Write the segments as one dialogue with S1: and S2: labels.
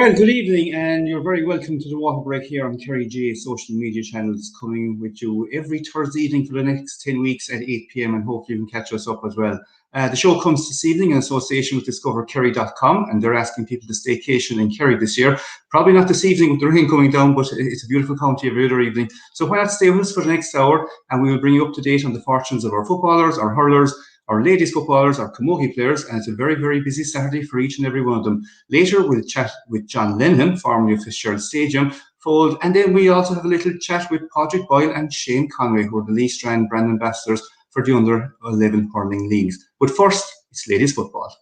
S1: Well, good evening, and you're very welcome to the Waterbreak here on Kerry GAA social media channels, coming with you every Thursday evening for the next 10 weeks at 8 p.m, and hopefully you can catch us up as well. The show comes this evening in association with discoverkerry.com, and they're asking people to staycation in Kerry this year. Probably not this evening with the rain coming down, but it's a beautiful county every other evening. So why not stay with us for the next hour, and we will bring you up to date on the fortunes of our footballers, our hurlers, our ladies footballers, our Camogie players, and it's a very, very busy Saturday for each and every one of them. Later, we'll chat with John Linehan, formerly of Fitzgerald Stadium Fold, and then we also have a little chat with Padraig Boyle and Shane Conway, who are the Lee Strand brand ambassadors for the Under-11 hurling leagues. But first, it's ladies football.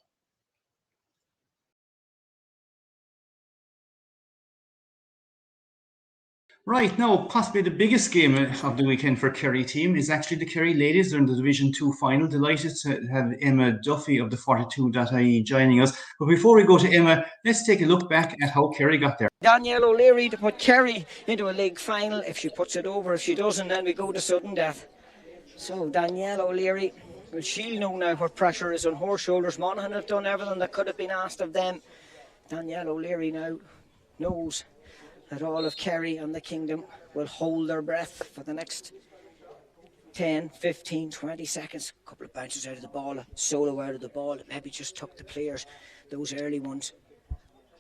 S1: Right, now, possibly the biggest game of the weekend for Kerry team is actually the Kerry ladies. They're in the Division 2 final. Delighted to have Emma Duffy of the 42.ie joining us. But before we go to Emma, let's take a look back at how Kerry got there.
S2: Danielle O'Leary to put Kerry into a league final. If she puts it over, if she doesn't, then we go to sudden death. So Danielle O'Leary, well, she'll know now what pressure is on her shoulders. Monaghan have done everything that could have been asked of them. Danielle O'Leary now knows that all of Kerry and the Kingdom will hold their breath for the next 10, 15, 20 seconds. A couple of bounces out of the ball, a solo out of the ball. Maybe just took the players, those early ones,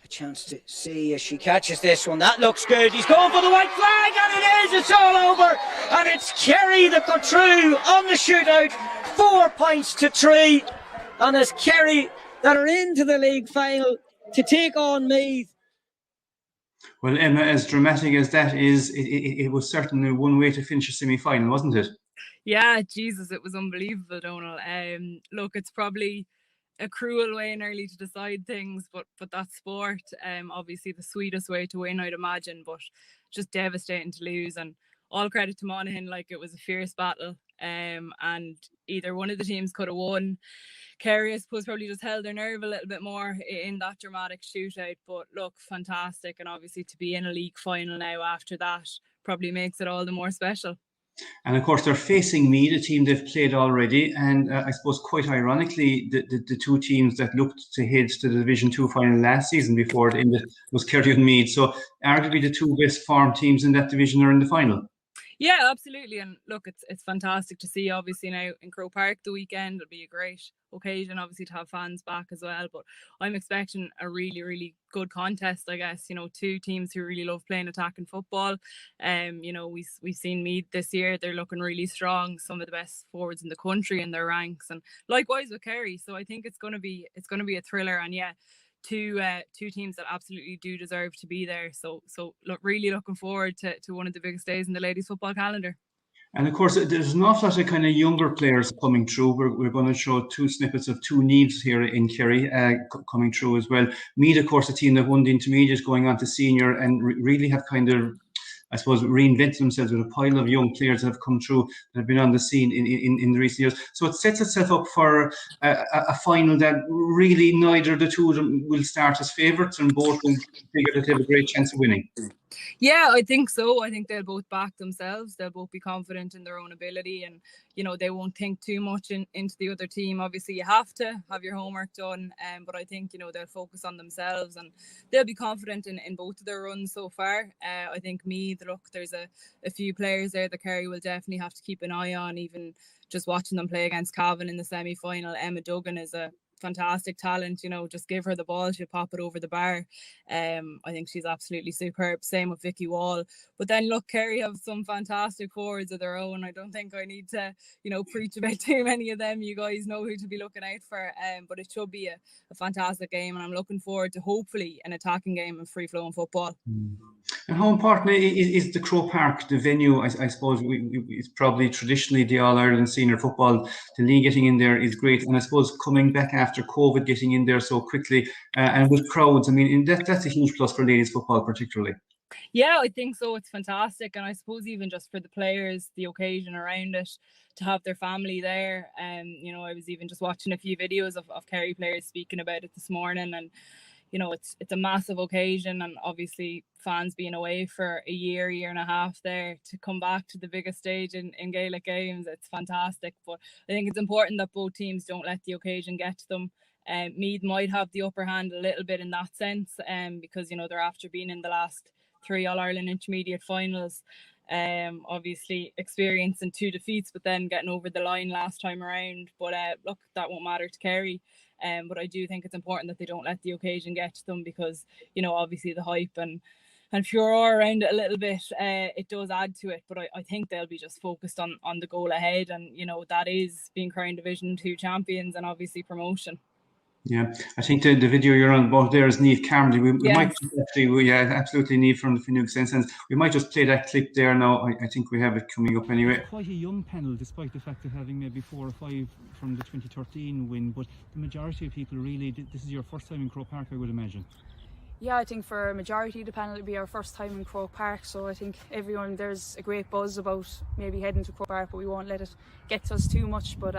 S2: a chance to see as she catches this one. That looks good. He's going for the white flag, and it is. It's all over. And it's Kerry that got through on the shootout. 4 points to 3. And it's Kerry that are into the league final to take on Meath.
S1: Well, Emma, as dramatic as that is, it was certainly one way to finish a semi-final, wasn't it?
S3: Yeah, Jesus, it was unbelievable, Donal. Look, it's probably a cruel way nearly to decide things, but that's sport. Obviously the sweetest way to win, I'd imagine, but just devastating to lose. And all credit to Monaghan, like it was a fierce battle. And either one of the teams could have won. Kerry, I suppose, probably just held their nerve a little bit more in that dramatic shootout. But look, fantastic. And obviously to be in a league final now after that probably makes it all the more special.
S1: And of course, they're facing Meath, a team they've played already. And I suppose, quite ironically, the two teams that looked to head to the Division 2 final last season before it ended was Kerry and Meath. So arguably the two best formed teams in that division are in the final.
S3: Yeah, absolutely. And look, it's fantastic to see, obviously, now in Croke Park the weekend. It'll be a great occasion, obviously, to have fans back as well. But I'm expecting a really, really good contest, I guess. You know, two teams who really love playing attacking football. You know, we've seen Meath this year. They're looking really strong, some of the best forwards in the country in their ranks. And likewise with Kerry. So I think it's gonna be a thriller. And yeah, two teams that absolutely do deserve to be there. So look, really looking forward to one of the biggest days in the ladies football calendar.
S1: And of course, there's an awful lot of kind of younger players coming through. We're going to show two snippets of two Niamhs here in Kerry coming through as well. Meath, of course, a team that won the intermediate going on to senior and really have kind of, I suppose, reinvented themselves with a pile of young players that have come through that have been on the scene in the recent years. So it sets itself up for a final that really neither of the two of them will start as favourites, and both will figure that they have a great chance of winning.
S3: Yeah, I think so. I think they'll both back themselves. They'll both be confident in their own ability, and you know, they won't think too much into the other team. Obviously, you have to have your homework done, but I think, you know, they'll focus on themselves and they'll be confident in both of their runs so far. I think Meath, look, there's a few players there that Kerry will definitely have to keep an eye on. Even just watching them play against Cavan in the semi-final, Emma Duggan is a fantastic talent. You know, just give her the ball, she'll pop it over the bar. I think she's absolutely superb. Same with Vicky Wall. But then look, Kerry have some fantastic forwards of their own. I don't think I need to, you know, preach about too many of them. You guys know who to be looking out for. But it should be a fantastic game, and I'm looking forward to hopefully an attacking game and free-flowing football.
S1: And how important is the Croke Park, the venue? I suppose it's probably traditionally the All-Ireland senior football. The league getting in there is great, and I suppose coming back after COVID, getting in there so quickly and with crowds, I mean, that's a huge plus for ladies football particularly.
S3: Yeah, I think so. It's fantastic. And I suppose even just for the players, the occasion around it, to have their family there. You know, I was even just watching a few videos of Kerry players speaking about it this morning, and you know, it's a massive occasion, and obviously fans being away for a year and a half there, to come back to the biggest stage in Gaelic games, it's fantastic. But I think it's important that both teams don't let the occasion get to them. Meath might have the upper hand a little bit in that sense, because, you know, they're after being in the last 3 All-Ireland intermediate finals. Obviously experiencing 2 defeats, but then getting over the line last time around. But look, that won't matter to Kerry. But I do think it's important that they don't let the occasion get to them, because, you know, obviously the hype and furore around it a little bit, it does add to it. But I think they'll be just focused on the goal ahead, and, you know, that is being crowned Division 2 champions and obviously promotion.
S1: Yeah, I think the video you're on about there is Niamh Carmody. We
S3: Yes.
S1: might actually, absolutely, Niamh from the Finuge Sense. We might just play that clip there now. I think we have it coming up anyway.
S4: Quite a young panel, despite the fact of having maybe 4 or 5 from the 2013 win, but the majority of people really, this is your first time in Croke Park, I would imagine.
S5: Yeah, I think for a majority of the panel it'll be our first time in Croke Park, so I think everyone, there's a great buzz about maybe heading to Croke Park, but we won't let it get to us too much. But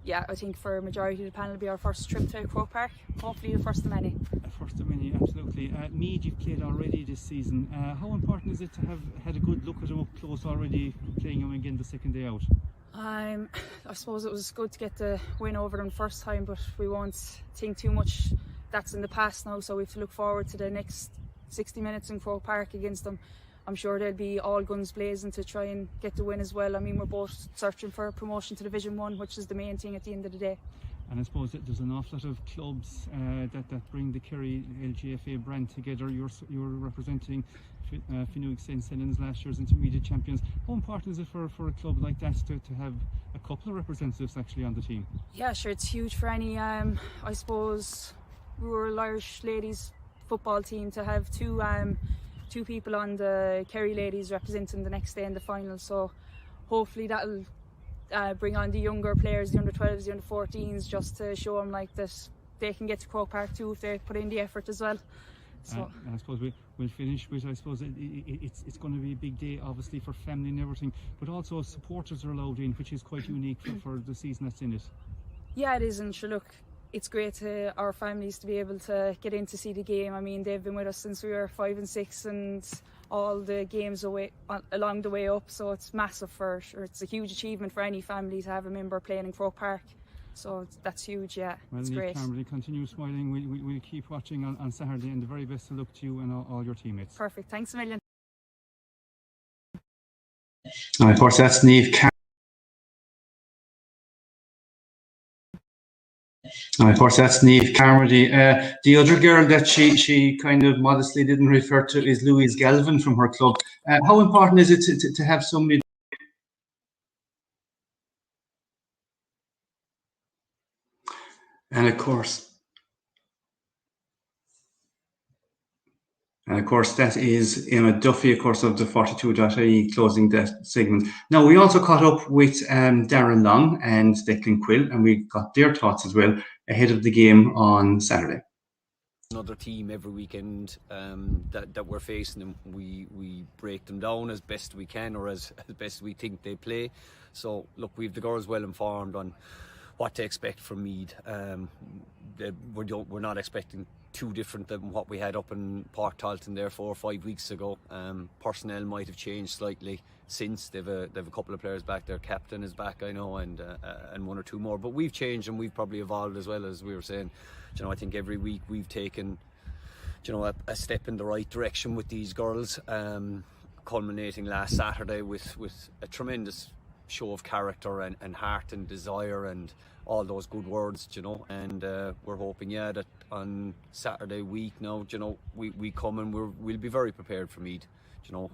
S5: yeah, I think for a majority of the panel it'll be our first trip to Croke Park, hopefully the first of many.
S4: First of many, absolutely. Meath, you've played already this season. How important is it to have had a good look at them up close already, playing them again the second day out?
S5: I suppose it was good to get the win over them first time, but we won't think too much. That's in the past now, so we have to look forward to the next 60 minutes in Croke Park against them. I'm sure they'll be all guns blazing to try and get the win as well. I mean, we're both searching for promotion to Division 1, which is the main thing at the end of the day.
S4: And I suppose that there's an awful lot of clubs that bring the Kerry LGFA brand together. You're representing Finuge St. Helens, last year's intermediate champions. How important is it for a club like that to have a couple of representatives actually on the team?
S5: Yeah, sure, it's huge for any, I suppose, rural Irish ladies football team to have two people on the Kerry ladies representing the next day in the final. So hopefully that'll bring on the younger players, the under 12s, the under 14s, just to show them like that they can get to Croke Park too if they put in the effort as well. So
S4: I suppose we'll finish with, I suppose it's going to be a big day obviously for family and everything, but also supporters are allowed in, which is quite unique for the season that's in it.
S5: Yeah, it is, and sure, look, it's great to our families to be able to get in to see the game. I mean, they've been with us since we were 5 and 6 and all the games along the way up, so it's massive for sure. It's a huge achievement for any family to have a member playing in Croke Park, so that's huge. Yeah, well, it's great.
S4: Carmody, continue smiling. We'll keep watching on Saturday, and the very best of luck to you and all your teammates.
S5: Perfect, thanks a million.
S1: And of course that's Niamh Carmody. The other girl that she kind of modestly didn't refer to is Louise Galvin from her club. How important is it to have somebody? And of course that is Emma Duffy, of course, of the 42.ie, closing that segment. Now, we also caught up with Darren Long and Declan Quill, and we got their thoughts as well ahead of the game on Saturday.
S6: Another team every weekend that we're facing them. We break them down as best we can, or as best we think they play. So look, we've the girls well informed on what to expect from Meath. We're not expecting too different than what we had up in Port Talton there 4 or 5 weeks ago. Personnel might have changed slightly since. They've a couple of players back. Their captain is back, I know, and 1 or 2 more. But we've changed and we've probably evolved as well, as we were saying. You know, I think every week we've taken, you know, a step in the right direction with these girls. Culminating last Saturday with a tremendous show of character and heart and desire and all those good words, you know, and we're hoping, yeah, that on Saturday week now, you know, we come and we'll be very prepared for Meath, you know.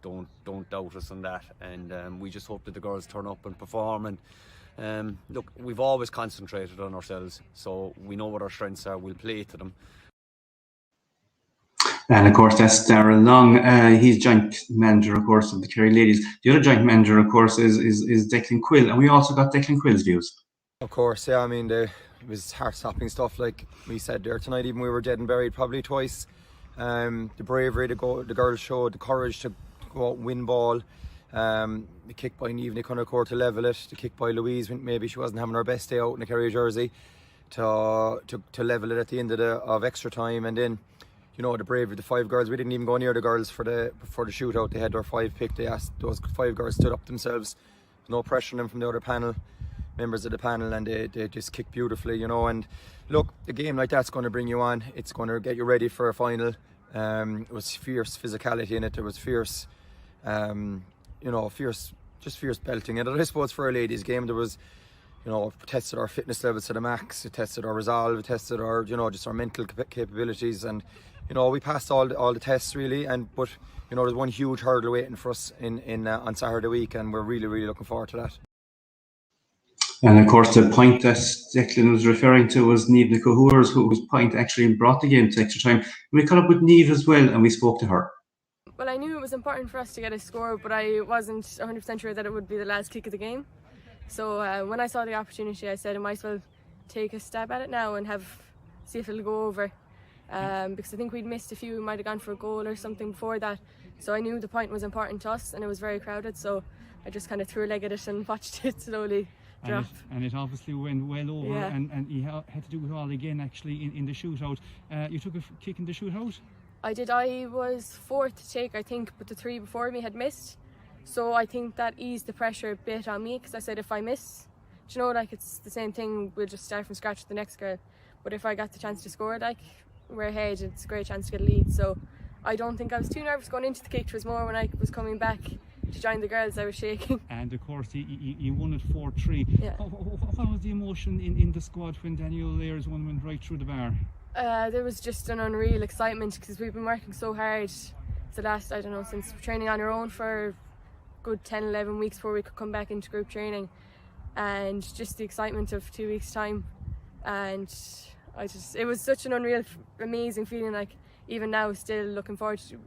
S6: Don't doubt us on that, and we just hope that the girls turn up and perform. And look, we've always concentrated on ourselves, so we know what our strengths are. We'll play to them.
S1: And of course, that's Darren Long. He's joint manager, of course, of the Kerry ladies. The other joint manager, of course, is Declan Quill, and we also got Declan Quill's views.
S7: Of course, yeah. I mean, it was heart-stopping stuff, like we said there tonight. Even we were dead and buried probably twice. The bravery the girls showed, the courage to go out and win ball. The kick by Niamh, they couldn't afford to level it. The kick by Louise, when maybe she wasn't having her best day out in the Kerry jersey, to level it at the end of extra time. And then, you know, the bravery, the 5 girls, we didn't even go near the girls for the shootout. They had their 5 picked. They asked, those 5 girls stood up themselves. No pressure on them from the other panel. members of the panel, and they just kicked beautifully, you know. And look, a game like that's going to bring you on. It's going to get you ready for a final. It was fierce physicality in it. There was fierce, fierce belting. And I suppose for a ladies' game, there was, tested our fitness levels to the max. It tested our resolve. It tested our, just our mental capabilities. And we passed all the tests really. But there's one huge hurdle waiting for us on Saturday week, and we're really, really looking forward to that.
S1: And of course, the point that Declan was referring to was Niamh whose point actually brought the game to extra time. And we caught up with Niamh as well, and we spoke to her.
S8: Well, I knew it was important for us to get a score, but I wasn't 100% sure that it would be the last kick of the game. So when I saw the opportunity, I said I might as well take a stab at it now and see if it'll go over. Because I think we'd missed a few, we might have gone for a goal or something before that. So I knew the point was important to us, and it was very crowded. So I just kind of threw a leg at it and watched it slowly drop.
S4: And it obviously went well over,
S8: yeah.
S4: and you had to do it all again actually in the shootout. You took a kick in the shootout?
S8: I did. I was fourth to take, I think, but the three before me had missed. So I think that eased the pressure a bit on me, because I said if I miss, it's the same thing, we'll just start from scratch with the next girl. But if I got the chance to score, we're ahead, it's a great chance to get a lead. So I don't think I was too nervous going into the kick. It was more when I was coming back to join the girls, I was shaking.
S4: And of course you won it 4-3.
S8: Yeah.
S4: What was the emotion in the squad when Daniel Lair's one went right through the bar?
S8: There was just an unreal excitement, because we've been working so hard since training on our own for a good 10-11 weeks before we could come back into group training, and just the excitement of 2 weeks time, and it was such an unreal, amazing feeling. Even now, I was looking forward to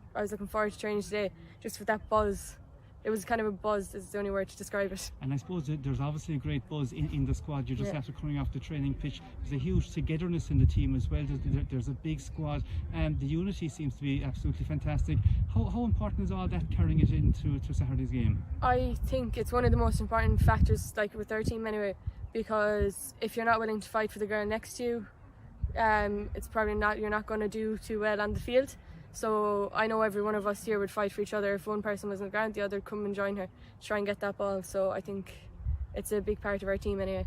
S8: training today, just with that buzz. It was kind of a buzz, is the only word to describe it.
S4: And I suppose that there's obviously a great buzz in the squad. You just after coming off the training pitch, there's a huge togetherness in the team as well. There's a big squad, and the unity seems to be absolutely fantastic. How important is all that, carrying it into Saturday's game?
S8: I think it's one of the most important factors, with our team anyway, because if you're not willing to fight for the girl next to you, it's probably you're not going to do too well on the field. So I know every one of us here would fight for each other. If one person was on the ground, the other would come and join her to try and get that ball. So I think it's a big part of our team anyway.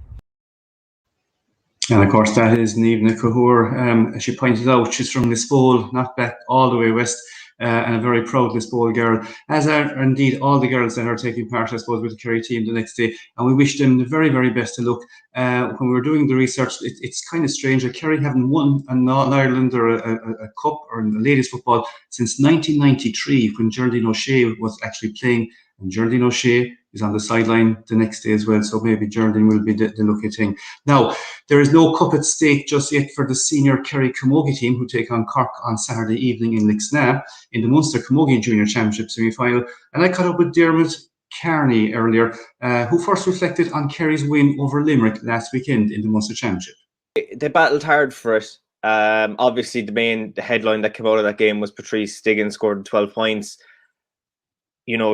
S1: And of course, that is Niamh. As she pointed out, she's from Lisbole, not back all the way west, and a very proud Lisbole girl, as are indeed all the girls that are taking part, I suppose, with the Kerry team the next day. And we wish them the very, very best of luck. When we were doing the research, it's kind of strange that Kerry haven't won an All-Ireland or a cup or in the ladies football since 1993, when Geraldine O'Shea was actually playing. And Geraldine O'Shea is on the sideline the next day as well, so maybe Geraldine will be the lucky thing. Now, there is no cup at stake just yet for the senior Kerry Camogie team, who take on Cork on Saturday evening in Lixnaw in the Munster Camogie Junior Championship semi-final. And I caught up with Dermot Kearney earlier, who first reflected on Kerry's win over Limerick last weekend in the Munster Championship.
S9: They battled hard for it. Obviously, the headline that came out of that game was Patrice Stiggins scored 12 points.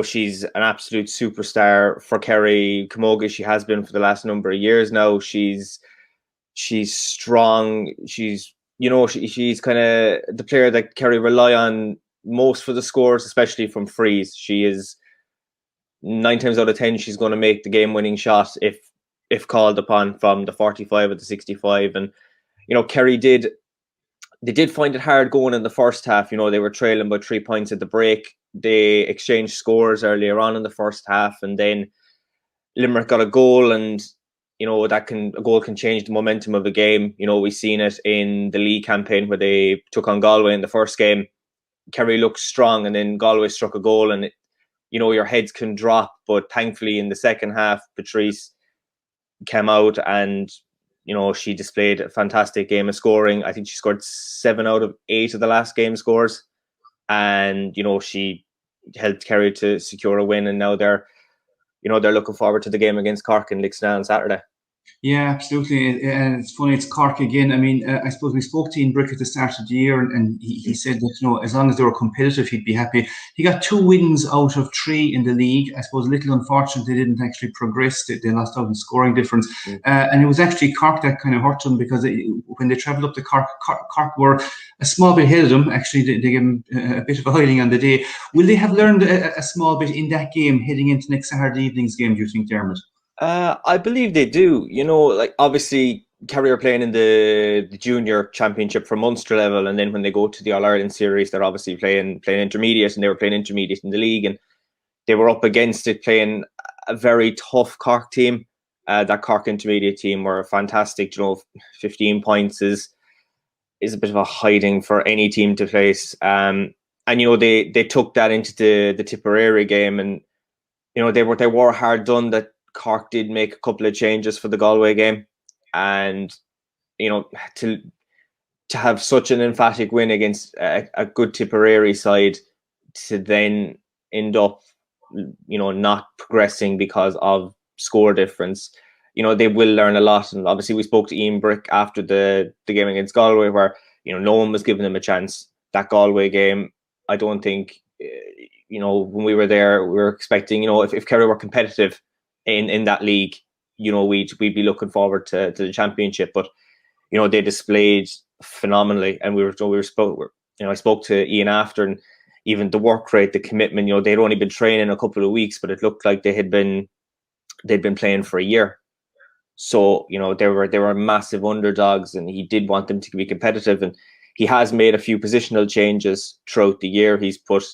S9: She's an absolute superstar for Kerry Camogie. She has been for the last number of years now. She's strong. She's kind of the player that Kerry rely on most for the scores, especially from frees. She is 9 times out of 10 she's going to make the game-winning shot if called upon from the 45 or the 65. And Kerry did find it hard going in the first half. They were trailing by 3 points at the break. They exchanged scores earlier on in the first half, and then Limerick got a goal, and a goal can change the momentum of a game. We've seen it in the league campaign where they took on Galway in the first game. Kerry looked strong, and then Galway struck a goal, and your heads can drop. But thankfully, in the second half, Patrice came out and she displayed a fantastic game of scoring. I think she scored 7 out of 8 of the last game scores, and she helped Kerry to secure a win. And now they're looking forward to the game against Cork in Lixnaw on Saturday.
S1: Yeah, absolutely. And it's funny, it's Cork again. I mean, I suppose we spoke to Ian Brick at the start of the year, and he said that, as long as they were competitive, he'd be happy. He got 2 wins out of 3 in the league. I suppose a little unfortunate they didn't actually progress. They lost out in scoring difference. And it was actually Cork that kind of hurt them, because when they travelled up to Cork, Cork were a small bit ahead of them. Actually, they gave them a bit of a hiding on the day. Will they have learned a small bit in that game heading into next Saturday evening's game, do you think, Dermot?
S9: I believe they do. You know, like obviously Kerry are playing in the junior championship for Munster level, and then when they go to the All Ireland series, they're obviously playing intermediate, and they were playing intermediate in the league, and they were up against it playing a very tough Cork team. That Cork intermediate team were fantastic. You know, 15 points is a bit of a hiding for any team to face. And you know they took that into the Tipperary game, and you know they were hard done that Cork did make a couple of changes for the Galway game, and you know to have such an emphatic win against a good Tipperary side, to then end up not progressing because of score difference. You know they will learn a lot, and obviously we spoke to Ian Brick after the game against Galway, where no one was giving them a chance. That Galway game, I don't think when we were there, we were expecting if Kerry were competitive in that league, we'd be looking forward to the championship. But they displayed phenomenally, and I spoke to Ian after, and even the work rate, the commitment. They'd only been training a couple of weeks, but it looked like they'd been playing for a year. So they were massive underdogs, and he did want them to be competitive, and he has made a few positional changes throughout the year. He's put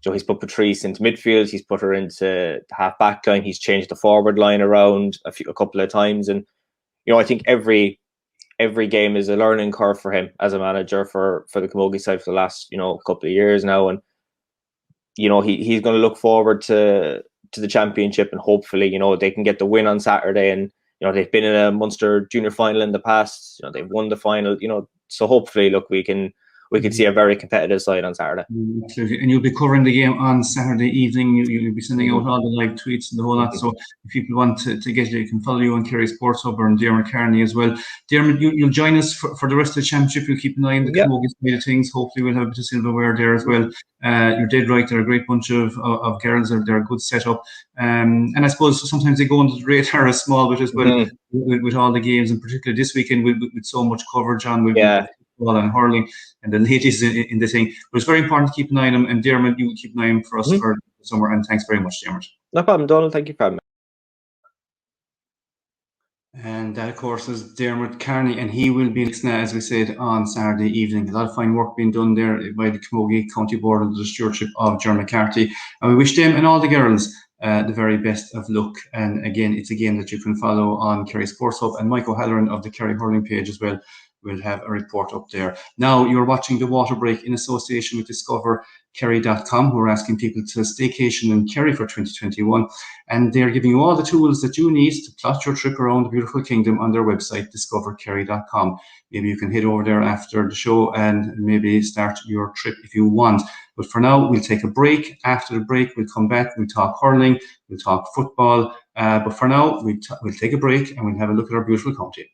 S9: Patrice into midfield. He's put her into the half back line. He's changed the forward line around a couple of times, and I think every game is a learning curve for him as a manager for the Camogie side for the last couple of years now, and he's going to look forward to the championship, and hopefully they can get the win on Saturday. And they've been in a Munster junior final in the past. They've won the final. So hopefully, look, we can see a very competitive side on Saturday.
S1: Absolutely. And you'll be covering the game on Saturday evening. You'll be sending out all the live tweets and the whole lot. So if people want to get you, you can follow you on Kerry Sports Hub or on Dermot Kearney as well. Dermot, you'll join us for the rest of the championship. You'll keep an eye on the Camogie side of things. Hopefully we'll have a bit of silverware there as well. You're dead right. They're a great bunch of girls. They're a good setup. And I suppose sometimes they go under the radar a small bit as well with all the games, and particularly this weekend with so much coverage on with football and hurling and the ladies in the thing. But it's very important to keep an eye on them. And Dermot, you will keep an eye on them for us for the summer. And thanks very much, Dermot.
S9: No problem, Donald. Thank you for having me.
S1: And that, of course, is Dermot Kearney, and he will be next, as we said, on Saturday evening. A lot of fine work being done there by the Camogie County Board under the stewardship of Joe McCarthy. And we wish them and all the girls the very best of luck. And again, it's a game that you can follow on Kerry Sports Hub, and Mike O'Halloran of the Kerry Hurling page as well will have a report up there. Now, you're watching the Waterbreak in association with discoverkerry.com, who are asking people to staycation in Kerry for 2021. And they're giving you all the tools that you need to plot your trip around the beautiful kingdom on their website, discoverkerry.com. Maybe you can head over there after the show and maybe start your trip if you want. But for now, we'll take a break. After the break, we'll come back, we'll talk hurling, we'll talk football. But for now, we'll take a break and we'll have a look at our beautiful county.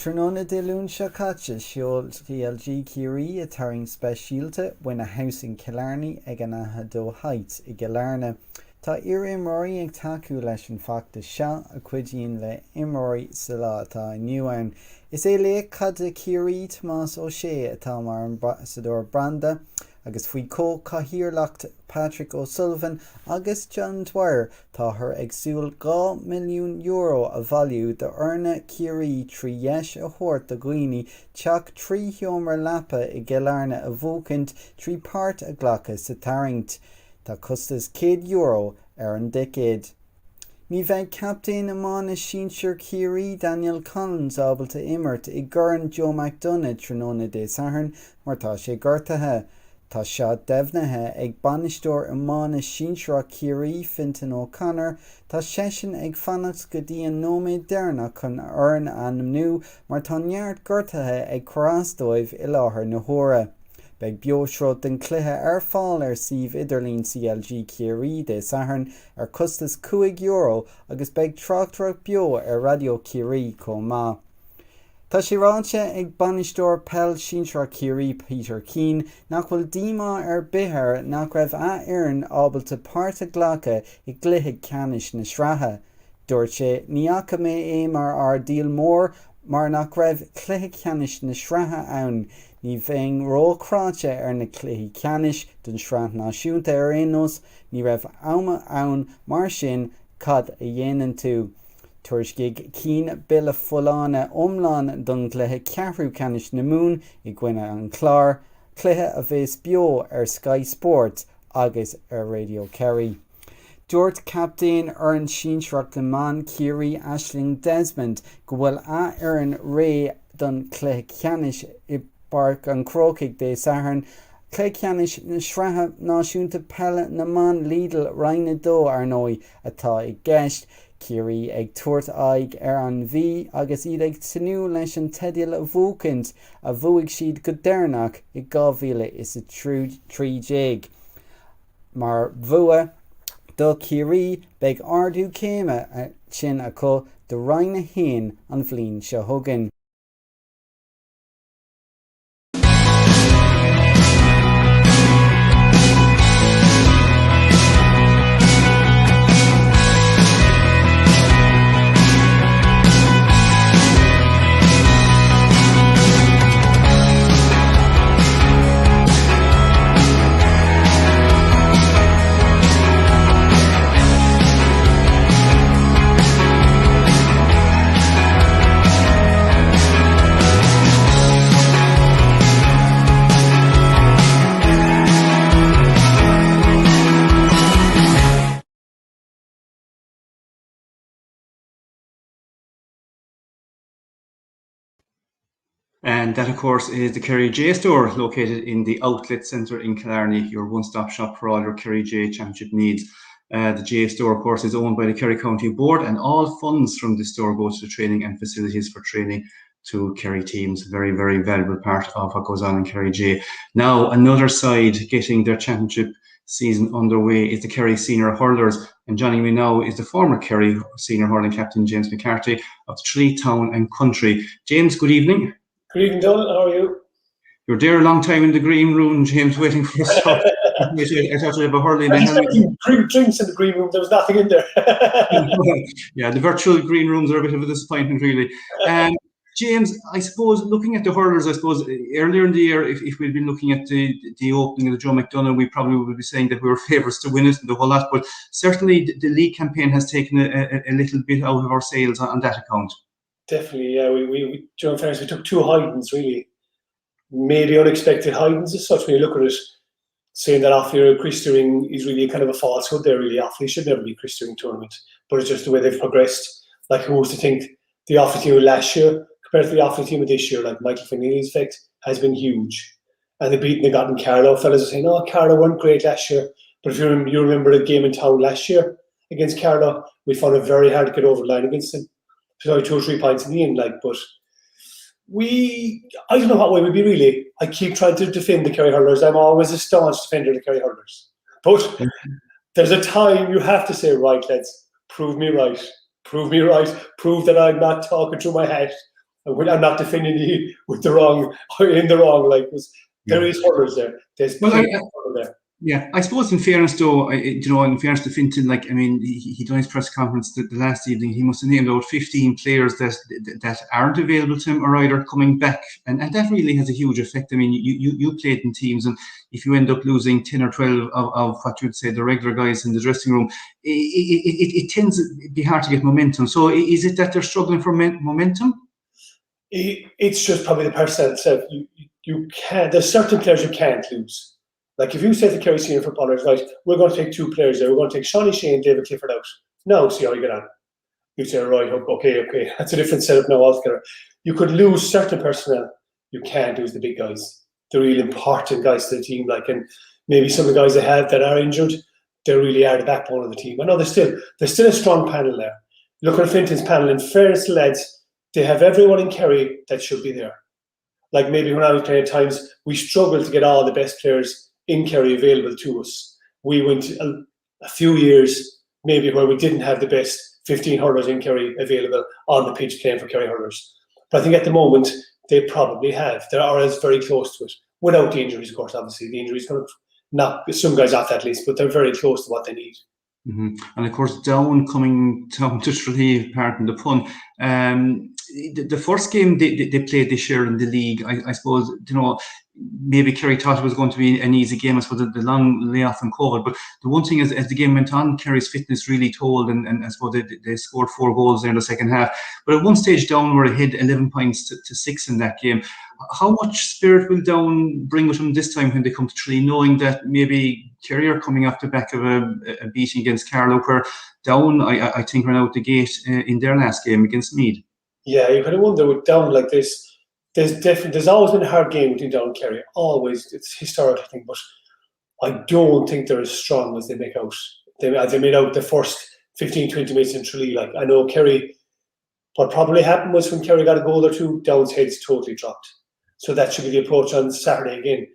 S10: Trnona de Lún Seacacha Seol TLG Curie a taring speisialta when a house in Killarney ag an Ahado Heights I Galarna. Tá imóí ag taú leis an facta seo a cuidíonn le imóí sa lá atá inniu ann. Is é le cad a Curie Tomas ó sé atá mar ambassador Branda agus faoi co-chathaoirleacht Patrick O'Sullivan agus John Dwyer tá thar ag súil €2 milliún a bhailiú de orna Kerry trí dheis a thabhairt do dhaoine teach 3 thiomáir leapa i gCilearna a bhócant 3 páirt a ghlacadh sa tarraingt. Tá costas €100 ar an decéad. Ní bheith captaín amán is Sínsir Kerry Daniel Collins ábalta imirt i gcuireann Joe McDonagh tróna dé Sathern mar tá sé gortathe. Tá seo deimhnithe ag bainisteoir amán is Sínsir Kerry Fintan O'Connor tá seisean ag fannacht go dtí an nóméid dearnach chun oireann an mnú mar tá neart gortathe ag chorásdóibh i láthair na hóra. Beag beosrod den cluiche ar fáil ar suíomh idirlín CLG Kerry dé Sathern ar costas €5 agus beag tráchtarach beo ar Radio Kerry chomh maith. Tá sé ráite ag bainisteoir pell Sínsir Kerry Peter Keane nach bhfuil díma ar bithir nach raibh éireann ábalta páirt a ghlacadh i gcluiche ceannis na sreatha. Dúirt sé ní acha mé mar ar díal mór mar nach raibh cluiche ceannis na sreatha ann. Ní bhein róchráte ar na cluichí ceannis don sreath náisiúnta ar aonos, ní raibh ama ann mar sin cad a dhéanann tú. Tuairiscigh Keane bille folána omláin don cluiche ceathrú ceannis na mún i gcoinne an Clare, cluiche a bhés beo ar Sky Sports agus ar Radio Kerry. Dúirt captaín ar an Sínsreacht amán Kerry Aisling Desmond go bhfuil éireann ré don cluiche ceannis i Barc an Crocaigh dé Sathern, cluiche ceannis na sreatha náisiúnta pelle na man Lidl Rhine dó ar nói atá i gceist. Kerry ag tuairt aig ar an bhí agus iad ag tnú leis an teideal a bhócant a bhuaigh siad go dearnach i 2013. Mar bhua do Kerry beag ardú céime sin acu do Rhine hain an bhliain seo thugann.
S1: And that, of course, is the Kerry GAA store located in the Outlet Centre in Killarney, your one-stop shop for all your Kerry GAA Championship needs. The GAA store, of course, is owned by the Kerry County Board, and all funds from the store go to the training and facilities for training to Kerry teams. Very, very valuable part of what goes on in Kerry GAA. Now, another side getting their championship season underway is the Kerry Senior Hurlers, and joining me now is the former Kerry Senior Hurling captain, James McCarthy of Tralee Town and Country. James, good evening.
S11: Good evening, Donald. How are you?
S1: You're there a long time in the green room, James, waiting for us. I thought you have a hurling.
S11: Drinks in the green room. There was nothing in there.
S1: Yeah, the virtual green rooms are a bit of a disappointment, really. James, I suppose, looking at the hurlers, earlier in the year, if we'd been looking at the opening of the Joe McDonagh, we probably would be saying that we were favourites to win it and the whole lot. But certainly the league campaign has taken a little bit out of our sails on that account.
S11: Definitely, yeah. We Joe, in fairness, we took 2 hidings, really. Maybe unexpected hidings as such when you look at it. Saying that Offaly Christering is really kind of a falsehood there, really. Offaly should never be a Christering tournament. But it's just the way they've progressed. Like, who was to think the Offaly team last year compared to the Offaly team of this year, like Michael Finneely's effect has been huge. And the beating they got in Carlow, fellas are saying, oh, Carlow weren't great last year. But if you remember the game in town last year against Carlow, we found it very hard to get over the line against them. So 2 or 3 points in the end, but I don't know what way we'd be really. I keep trying to defend the Kerry Hurlers. I'm always a staunch defender of the Kerry Hurlers. But there's a time you have to say, right, lads, prove me right. Prove me right. Prove that I'm not talking through my hat. And I'm not defending you with in the wrong. Like, there is hurlers there. There's hurlers there.
S1: Yeah, I suppose in fairness though, in fairness to Fintan, like, I mean, he done his press conference the last evening. He must have named out 15 players that aren't available to him or either coming back, and that really has a huge effect. I mean, you played in teams, and if you end up losing 10 or 12 of what you'd say the regular guys in the dressing room, it tends to be hard to get momentum. So is it that they're struggling for momentum?
S11: It's just probably the personnel itself. You can't. There's certain players you can't lose. Like if you say to Kerry senior footballers, right, we're going to take 2 players there. We're going to take Shawnee Shea and David Clifford out. Now see how you get on. You say, right, okay. That's a different setup now altogether. You could lose certain personnel. You can't lose the big guys. The real important guys to the team. Like, and maybe some of the guys they have that are injured, they really are the backbone of the team. I know there's still a strong panel there. Look at Fintan's panel. In fairness to lads, they have everyone in Kerry that should be there. Like maybe when I was playing at times, we struggled to get all the best players in Kerry available to us. We went a few years maybe where we didn't have the best 15 hurlers in Kerry available on the pitch playing for Kerry hurlers. But I think at the moment they probably have. They are very close to it. Without the injuries, of course, obviously. The injuries kind of knock some guys off that list, but they're very close to what they need.
S1: Mm-hmm. And of course, Down coming down to Tralee, pardon the pun. The first game they played this year in the league, I suppose, maybe Kerry thought it was going to be an easy game, I suppose, the long layoff and COVID. But the one thing is, as the game went on, Kerry's fitness really told, and I suppose they scored 4 goals there in the second half. But at one stage, Down were ahead 11 points to 6 in that game. How much spirit will Down bring with them this time when they come to Tralee, knowing that maybe Kerry are coming off the back of a beating against Carlow, where Down, I think, ran out the gate in their last game against Meath?
S11: Yeah, you kind of wonder with Down like this. There's always been a hard game between Down and Kerry. Always, it's historic, I think, but I don't think they're as strong as they make out. They made out the first 15, 20 minutes in Tralee. Like, I know Kerry, what probably happened was when Kerry got a goal or two, Down's heads totally dropped. So that should be the approach on Saturday again.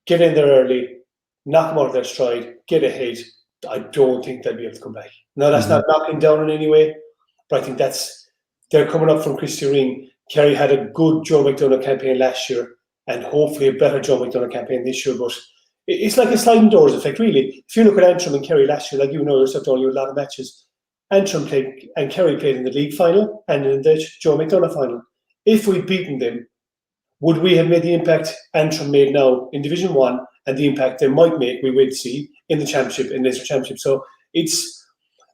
S11: Get in there early, knock them out of their stride, get ahead. I don't think they'll be able to come back. No, that's not knocking Down in any way, but I think they're coming up from Christy Ring. Kerry had a good Joe McDonagh campaign last year and hopefully a better Joe McDonagh campaign this year, but it's like a sliding doors effect, really. If you look at Antrim and Kerry last year, like you know yourself, Donald, you had a lot of matches. Antrim played and Kerry played in the league final and in the Joe McDonagh final. If we'd beaten them, would we have made the impact Antrim made now in Division 1 and the impact they might make, we would see, in the Championship, in Munster Championship? So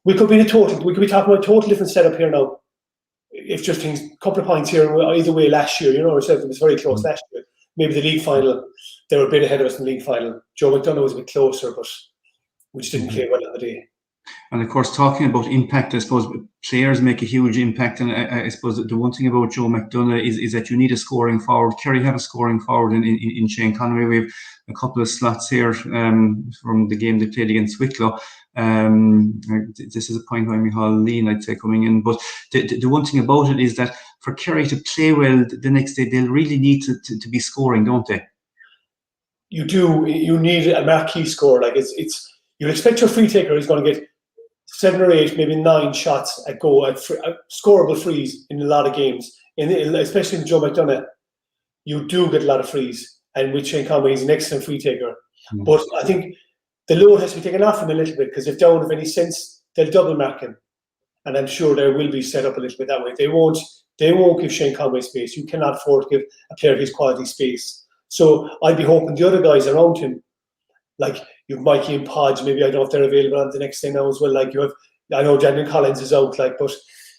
S11: we could be talking about a total different setup here now. If just things, a couple of points here, either way last year, it was very close last year. Maybe the league final, they were a bit ahead of us in the league final. Joe McDonagh was a bit closer, but we just didn't play well on the day.
S1: And of course, talking about impact, I suppose players make a huge impact. And I suppose the one thing about Joe McDonagh is that you need a scoring forward. Kerry have a scoring forward in Shane Conway. We have a couple of slots here from the game they played against Wicklow. This is a point by Micheál Lean, I'd say, coming in. But the one thing about it is that for Kerry to play well the next day, they'll really need to be scoring, don't they?
S11: You do. You need a marquee score. Like you'll expect your free taker is going to get 7 or 8, maybe 9 shots at goal, at scoreable frees in a lot of games. Especially in Joe McDonagh, you do get a lot of frees. And with Shane Conway, he's an excellent free taker. But I think the load has to be taken off him a little bit, because if Down have any sense, they'll double mark him. And I'm sure they will be set up a little bit that way. They won't give Shane Conway space. You cannot afford to give a player his quality space. So I'd be hoping the other guys around him, like you have Mikey and Podge, maybe I don't know if they're available on the next day now as well. Like I know Daniel Collins is out, but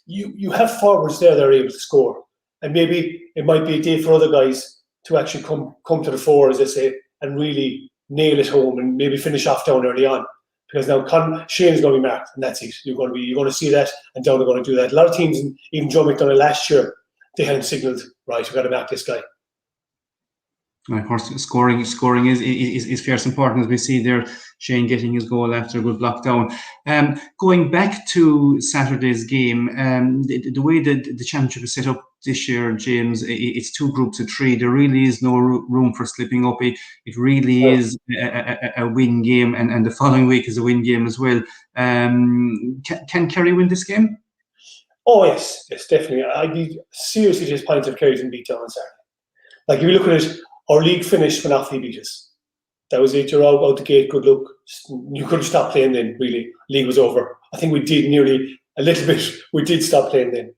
S11: you have forwards there that are able to score. And maybe it might be a day for other guys to actually come to the fore, as I say, and really nail it home and maybe finish off Down early on. Because now Shane's going to be marked, and that's it. You're going to see that, and Down are going to do that. A lot of teams, even Joe McDonagh last year, they hadn't signalled, right, we've got to mark this guy.
S1: And of course, scoring is fierce important, as we see there, Shane getting his goal after a good block down. Going back to Saturday's game, the way that the championship is set up this year, James, it's 2 groups of 3. There really is no room for slipping up. It really is a win game, and the following week is a win game as well. Can Kerry win this game?
S11: Oh, yes, definitely. I'd be seriously disappointed if Kerry didn't beat Down on Saturday. Like, if you look at it, our league finished when Offaly beat us. That was it. You're out the gate. Good luck. You couldn't stop playing then. Really, league was over. I think we did nearly a little bit. We did stop playing then.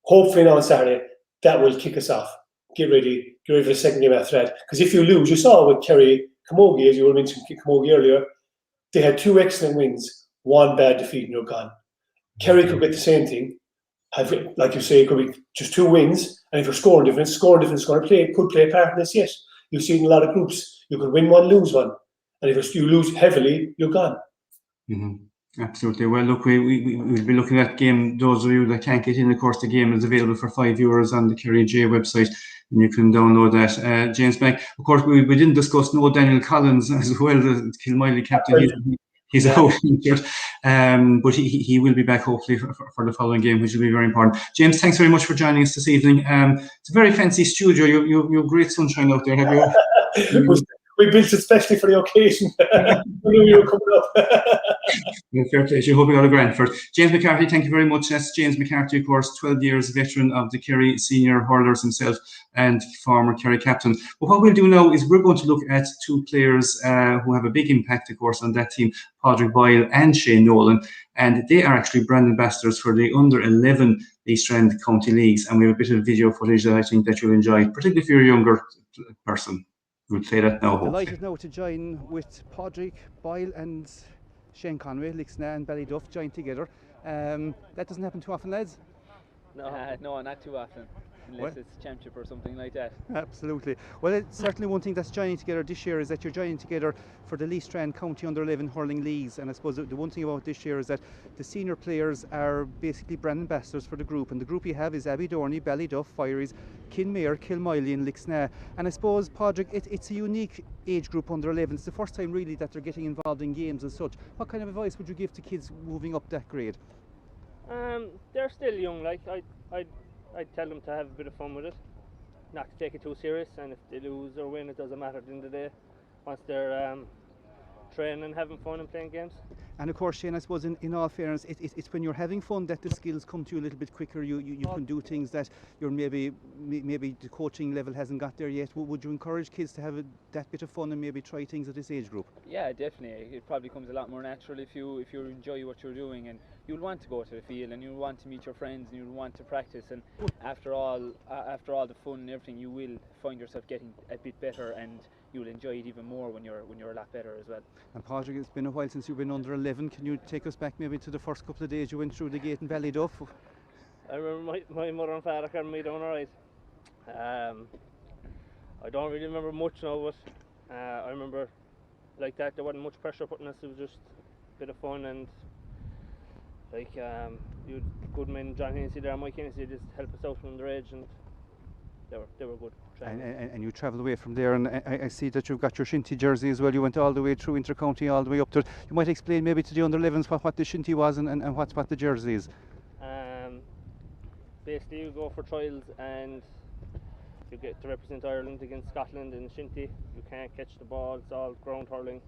S11: Hopefully now on Saturday that will kick us off. Get ready for the second game after that. Because if you lose, you saw with Kerry Camogie, as you were mentioning Camogie earlier, they had 2 excellent wins, 1 bad defeat, and you're gone. Kerry could get the same thing. Have, like you say, it could be just 2 wins, and if you're scoring difference is going to could play a part in this. Yes, you've seen a lot of groups. You could win 1, lose 1, and if you lose heavily, you're gone.
S1: Absolutely. Well, look, we'll be looking at the game. Those of you that can't get in, of course, the game is available for €5 on the Kerry GAA website, and you can download that. James Mack, of course, we didn't discuss Daniel Collins as well, the Kilmiley captain. He's out injured, but he will be back hopefully for the following game, which will be very important. James, thanks very much for joining us this evening. It's a very fancy studio. You have great sunshine out there. Have you?
S11: We built it especially for the occasion. We knew you were coming up.
S1: Fair play. I hope you got a grand for it. James McCarthy, thank you very much. That's James McCarthy, of course, 12 years veteran of the Kerry senior hurlers himself and former Kerry captain. But what we'll do now is we're going to look at 2 players who have a big impact, of course, on that team, Padraig Boyle and Shane Nolan. And they are actually brand ambassadors for the under-11 East End County Leagues. And we have a bit of video footage that I think that you'll enjoy, particularly if you're a younger person. We'll play that now.
S12: Delighted now to join with Padraig Boyle and Shane Conway, Lixna and Ballyduff joined together. That doesn't happen too often, lads?
S13: No, not too often, unless it's championship or something like that.
S12: Absolutely. Well, it's certainly one thing that's joining together this year is that you're joining together for the Lee Strand County Under-11 hurling leagues, and I suppose the one thing about this year is that the senior players are basically brand ambassadors for the group, and the group you have is Abbeydorney, Ballyduff, Fireys, Kinmare, Kilmiley and Lixna. And I suppose, Padraig, it's a unique age group under-11. It's the first time really that they're getting involved in games as such. What kind of advice would you give to kids moving up that grade?
S13: They're still young. Like I'd tell them to have a bit of fun with it, not to take it too serious, and if they lose or win, it doesn't matter at the end of the day, once they're training, having fun and playing games.
S12: And of course, Shane, I suppose in all fairness, it's when you're having fun that the skills come to you a little bit quicker. You can do things that you're maybe the coaching level hasn't got there yet. Would you encourage kids to have that bit of fun and maybe try things at this age group?
S13: Yeah, definitely. It probably comes a lot more natural if you enjoy what you're doing, and you'll want to go to the field and you'll want to meet your friends and you'll want to practice, and after all the fun and everything, you will find yourself getting a bit better, and you'll enjoy it even more when you're a lot better as well.
S12: And Padraig, it's been a while since you've been under 11. Can you take us back maybe to the first couple of days you went through the gate in Ballyduff?
S13: I remember my mother and father carried me down alright. I don't really remember much now, but I remember like that there wasn't much pressure putting us. It was just a bit of fun, and like you had good men, John Hennessy there, Mike Hennessy, just help us out from the edge, and they were good.
S12: And you travelled away from there, and I see that you've got your Shinty jersey as well. You went all the way through Inter-County, all the way up to. You might explain maybe to the under-11s what the Shinty was and what the jersey is.
S13: Basically, you go for trials and you get to represent Ireland against Scotland in Shinty. You can't catch the ball; it's all ground hurling.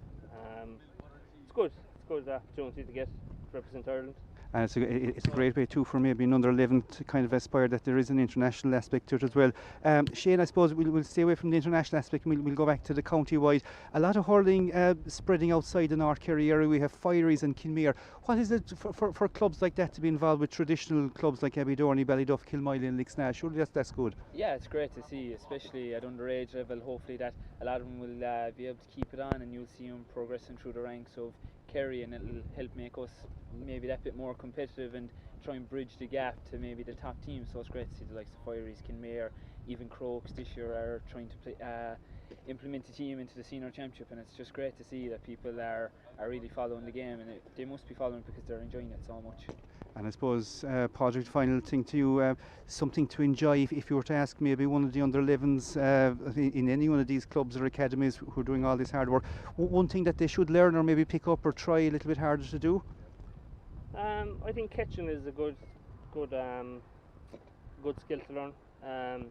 S13: It's good. It's a good opportunity to get to represent Ireland.
S12: And it's a great way too for maybe an under-11 to kind of aspire that there is an international aspect to it as well. Shane, I suppose we'll stay away from the international aspect and we'll go back to the county-wide. A lot of hurling spreading outside the North Kerry area. We have Fireys and Kinmare. What is it for clubs like that to be involved with traditional clubs like Abbeydorney, Ballyduff, Kilmiley and Lixna? Surely that's good.
S13: Yeah, it's great to see, especially at underage level. Hopefully that a lot of them will be able to keep it on, and you'll see them progressing through the ranks of Kerry, and it'll help make us maybe that bit more competitive and try and bridge the gap to maybe the top teams. So it's great to see the likes of Fireys, Kinmare, even Crokes this year are trying to play, implement a team into the senior championship, and it's just great to see that people are really following the game, and they must be following because they're enjoying it so much.
S12: And I suppose, Padraig, final thing to you, something to enjoy if you were to ask maybe one of the under-11s in any one of these clubs or academies who are doing all this hard work, one thing that they should learn or maybe pick up or try a little bit harder to do?
S13: I think catching is a good skill to learn.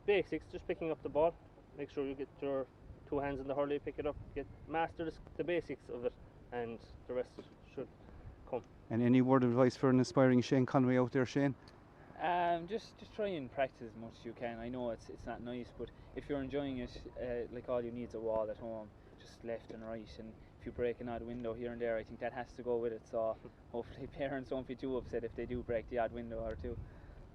S13: Basics, just picking up the ball. Make sure you get your 2 hands in the hurley, pick it up, master the basics of it, and the rest should come.
S12: And any word of advice for an aspiring Shane Conway out there, Shane?
S13: Just try and practice as much as you can. I know it's not nice, but if you're enjoying it, like all you need is a wall at home, just left and right, and if you break an odd window here and there, I think that has to go with it. So hopefully parents won't be too upset if they do break the odd window or two.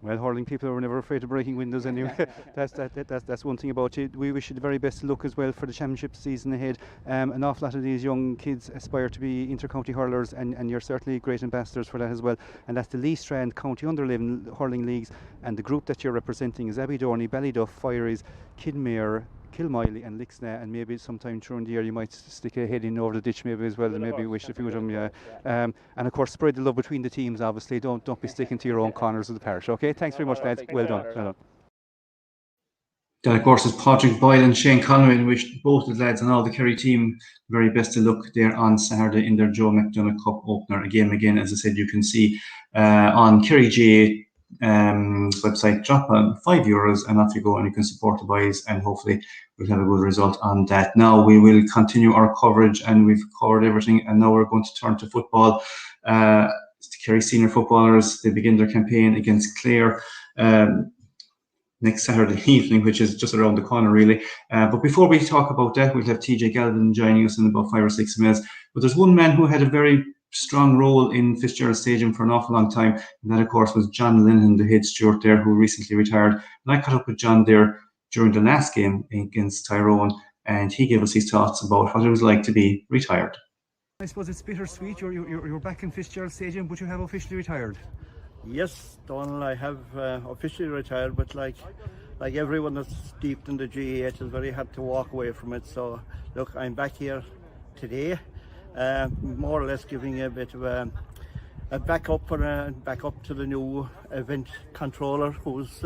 S12: Well, hurling people are never afraid of breaking windows anyway. That's one thing about it. We wish you the very best of luck as well for the championship season ahead. An awful lot of these young kids aspire to be inter-county hurlers, and you're certainly great ambassadors for that as well. And that's the Lee Strand County Under-11 hurling leagues, and the group that you're representing is Abbeydorney, Ballyduff, Fireys, Kidmare, Kilmiley and Lixna, and maybe sometime during the year you might stick a head in over the ditch maybe as well, and maybe wish a few of them. And of course spread the love between the teams, obviously. Don't be sticking to your own corners of the parish. Okay, thanks very much, lads. Well done.
S1: That, of course, is Patrick Boyle and Shane Conway, and wish both the lads and all the Kerry team the very best of luck there on Saturday in their Joe McDonagh Cup opener. Again, as I said, you can see on Kerry GAA website, drop €5 and off you go, and you can support the boys, and hopefully we'll have a good result on that. Now we will continue our coverage, and we've covered everything, and now we're going to turn to football. The Kerry senior footballers, they begin their campaign against Clare next Saturday evening, which is just around the corner really. But before we talk about that, we'll have TJ Galvin joining us in about 5 or 6 minutes. But there's one man who had a very strong role in Fitzgerald Stadium for an awful long time, and that of course was John Linehan, the head steward there, who recently retired. And I caught up with John there during the last game against Tyrone, and he gave us his thoughts about what it was like to be retired.
S12: I suppose it's bittersweet. You're back in Fitzgerald Stadium, but you have officially retired.
S14: Yes, Donald, I have officially retired, but like everyone that's steeped in the GAA, it is very hard to walk away from it. So look, I'm back here today, more or less giving a bit of a backup to the new event controller who's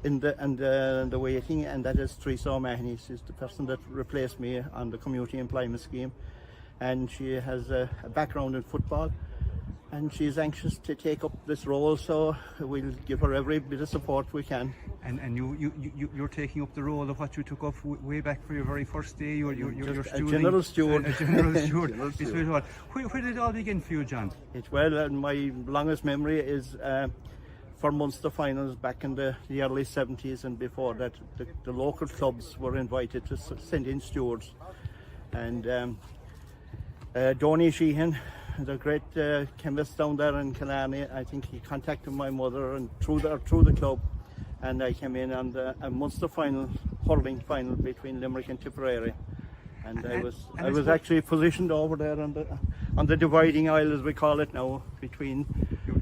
S14: in the waiting, and that is Teresa O'Mahony. She's the person that replaced me on the community employment scheme, and she has a background in football, and she's anxious to take up this role, so we'll give her every bit of support we can.
S12: And you're taking up the role of what you took up way back for your very first day. You're
S14: a general steward.
S12: A general steward. Where did it all begin for you, John?
S14: My longest memory is for Munster finals back in the early 70s, and before that the local clubs were invited to send in stewards, and Donny Sheehan, the great chemist down there in Killarney, I think he contacted my mother, and through the club, and I came in on a Munster hurling final between Limerick and Tipperary, and I was actually positioned over there on the dividing aisle, as we call it now, between.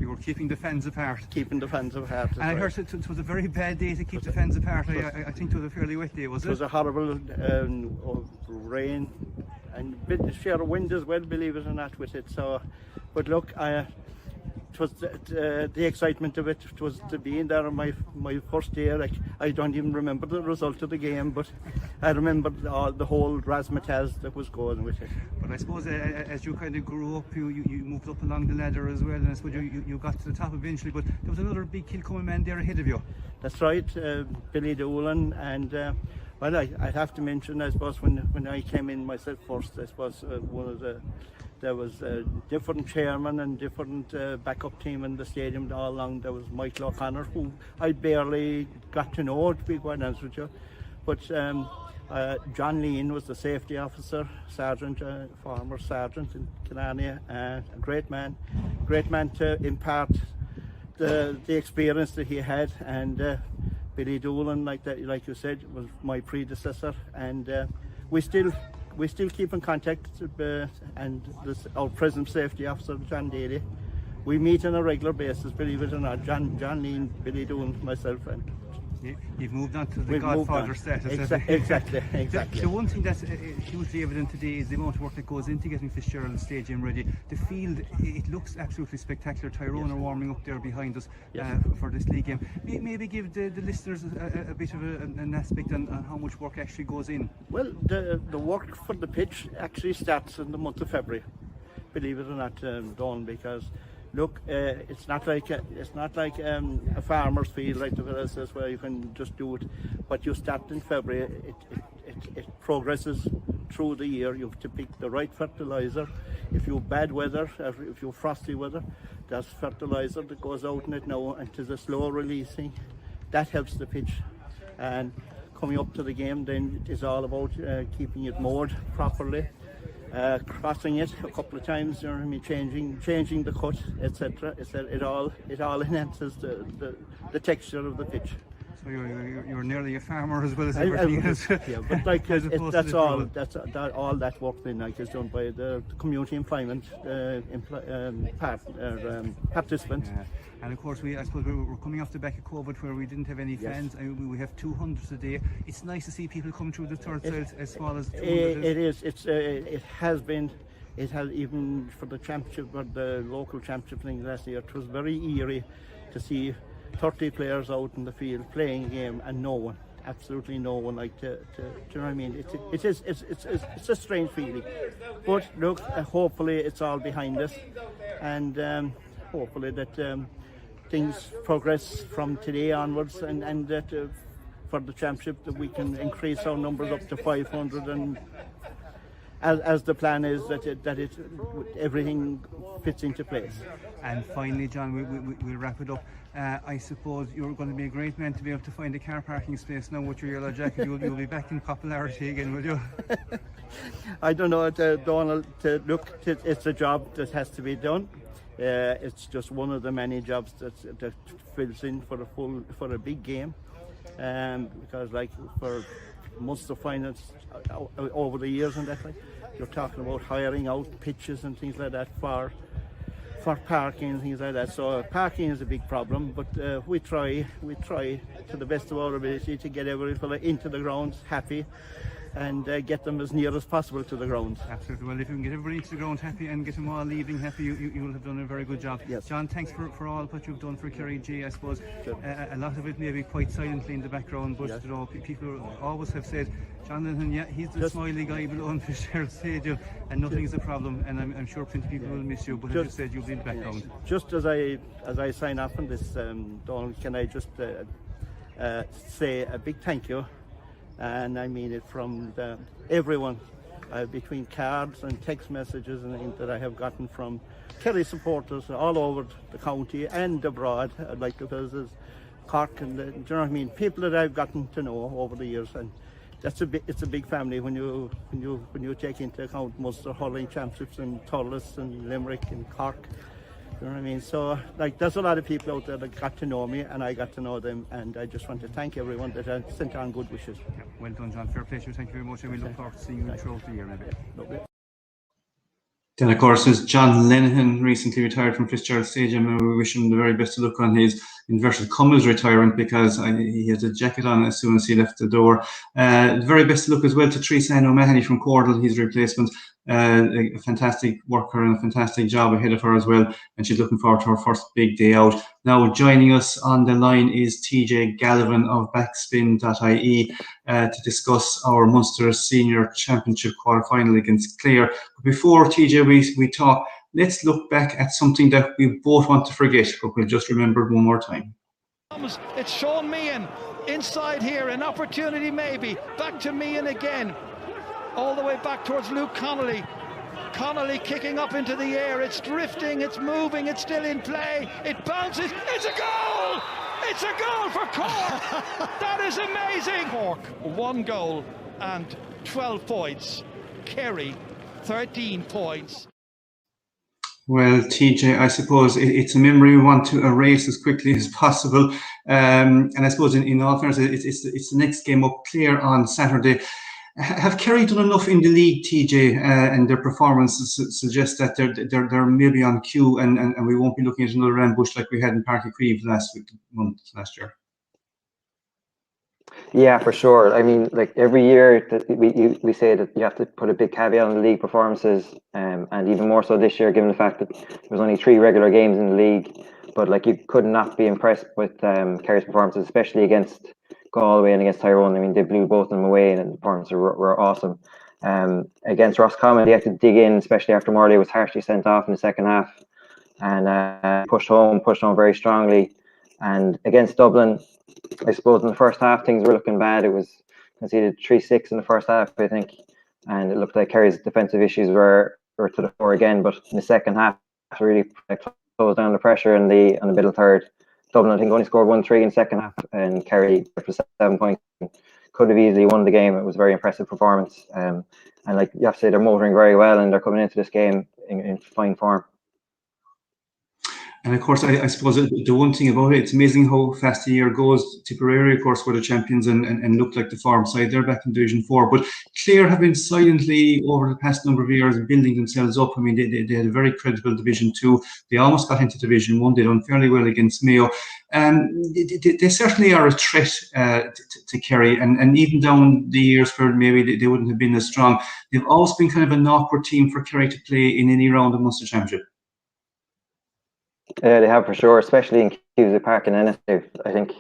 S12: You were keeping the fans apart.
S14: Keeping the fans apart.
S12: And I heard it was a very bad day to keep the fans apart. I think it was a fairly wet day, was it?
S14: It was a horrible rain and a bit of sheer wind as well, believe it or not, with it. So, but look, it was the excitement of it. It was to be in there on my first day. Like, I don't even remember the result of the game, but I remember the whole razzmatazz that was going with it.
S12: But I suppose as you kind of grew up, you moved up along the ladder as well, and I suppose you got to the top eventually. But there was another big Kilcoman man there ahead of you.
S14: That's right, Billy Doolan, and well, I'd have to mention, I suppose, when I came in myself first, I suppose there was a different chairman and different backup team in the stadium all along. There was Michael O'Connor, who I barely got to know, to be quite honest with you. But John Linehan was the safety officer, sergeant, former sergeant in Killarney, a great man to impart the experience that he had, and Billy Doolan, like you said, was my predecessor, and we still keep in contact, and our present safety officer, John Daly, we meet on a regular basis, believe it or not. John Linehan, Billy Doolan, myself, and
S12: you've moved on to the Godfather status.
S14: Exactly.
S12: The one thing that's hugely evident today is the amount of work that goes into getting Fitzgerald Stadium ready. The field, it looks absolutely spectacular. Tyrone are warming up there behind us for this league game. Maybe give the listeners a bit of an aspect on how much work actually goes in.
S14: Well, the work for the pitch actually starts in the month of February, believe it or not, Dawn, because look, it's not like a farmer's field, like the fellow says, where you can just do it. But you start in February, it progresses through the year. You have to pick the right fertilizer. If you have bad weather, if you have frosty weather, there's fertilizer that goes out in it now, and it is a slow releasing. That helps the pitch. And coming up to the game, then it is all about keeping it mowed properly, crossing it a couple of times, you know what I mean, changing the cut, etc. It all enhances the texture of the pitch.
S12: So you're nearly a farmer as well as everything else.
S14: Yeah, but like that's all that work then like is done by the community employment participant.
S12: Yeah. And of course, I suppose we're coming off the back of COVID where we didn't have any fans. And we have 200 a day. It's nice to see people come through the third side as small as 200.
S14: It is. It has been. It has, even for the championship or the local championship thing last year, it was very eerie to see 30 players out in the field playing a game and no one, absolutely no one, like do you know what I mean? It's a strange feeling, but look, hopefully it's all behind us, and hopefully that things progress from today onwards, and that for the championship that we can increase our numbers up to 500, and as the plan is that everything fits into place.
S12: And finally, John, we'll wrap it up. I suppose you're going to be a great man to be able to find a car parking space now with your yellow jacket. You'll be back in popularity again, will you?
S14: I don't know, Donald. Look, it's a job that has to be done. It's just one of the many jobs that fills in for a big game, because like for Munster finals over the years and that, like, you're talking about hiring out pitches and things like that for parking and things like that. So parking is a big problem, but we try to the best of our ability to get every fella into the grounds happy, and get them as near as possible to the ground.
S12: Absolutely. Well, if you can get everybody into the ground happy and get them all leaving happy, you will have done a very good job.
S14: Yes.
S12: John, thanks for all what you've done for Kerry GAA. I suppose a lot of it may be quite silently in the background, but you know, people always have said, John Linehan, he's the smiley guy below in Fitzgerald Stadium, and nothing is a problem, and I'm sure plenty of people will miss you, but as you said, you'll be in the background.
S14: Just as I sign off on this, Donald, can I just say a big thank you, and I mean it from everyone, between cards and text messages and things that I have gotten from Kerry supporters all over the county and abroad, like because there's Cork and do you know what I mean? People that I've gotten to know over the years, and it's a big family when you take into account Munster hurling championships and Thurles and Limerick and Cork. You know what I mean? So like there's a lot of people out there that got to know me and I got to know them, and I just want to thank everyone that sent on good wishes.
S12: Yeah, well done, John. Fair play to you. Thank you very much, and we look forward to seeing you throughout the year, maybe.
S14: Lovely.
S1: Then, of course, as John Linehan recently retired from Fitzgerald Stadium, and we wish him the very best of luck on his inverted commas retirement, because he had a jacket on as soon as he left the door. The very best of luck as well to Teresa O'Mahony from Cordal, his replacement. A fantastic worker and a fantastic job ahead of her as well, and she's looking forward to her first big day out. Now joining us on the line is TJ Gallivan of Backspin.ie to discuss our Munster Senior Championship quarter-final against Clare. But before TJ we talk, let's look back at something that we both want to forget, but we'll just remember one more time.
S15: It's Sean Meehan inside here, an opportunity maybe, back to Meehan again. All the way back towards Luke Connolly. Connolly kicking up into the air. It's drifting, it's moving, it's still in play. It bounces. It's a goal! It's a goal for Cork! That is amazing! Cork, 1 goal and 12 points. Kerry, 13 points.
S1: Well, TJ, I suppose it's a memory we want to erase as quickly as possible. And I suppose in all fairness, it's the next game up, Clare on Saturday. Have Kerry done enough in the league, TJ, and their performances suggest that they're maybe on cue, and we won't be looking at another ambush like we had in Páirc Uí Chaoimh last year?
S16: Yeah, for sure. I mean, like every year that we say that you have to put a big caveat on the league performances, and even more so this year, given the fact that there was only 3 regular games in the league. But like you could not be impressed with Kerry's performances, especially against Galway and against Tyrone. I mean, they blew both of them away, and the performances were awesome. Against Roscommon, they had to dig in, especially after Morley was harshly sent off in the second half, and pushed home very strongly. And against Dublin, I suppose in the first half things were looking bad. It was conceded 3-6 in the first half, I think. and it looked like Kerry's defensive issues were to the fore again. But in the second half, really closed down the pressure on the middle third. Dublin, I think, only scored 1-3 in the second half, and Kerry for 7 points could have easily won the game. It was a very impressive performance, and like you have to say, they're motoring very well, and they're coming into this game in fine form.
S1: And of course, I suppose the one thing about it, it's amazing how fast the year goes. Tipperary, of course, were the champions and looked like the form side. They're back in Division 4. But Clare have been silently, over the past number of years, building themselves up. I mean, they had a very credible Division 2. They almost got into Division 1. They done fairly well against Mayo. They certainly are a threat to Kerry. And even down the years where maybe they wouldn't have been as strong, they've always been kind of an awkward team for Kerry to play in any round of Munster Championship.
S16: They have for sure, especially in Cusack Park and Ennis. I think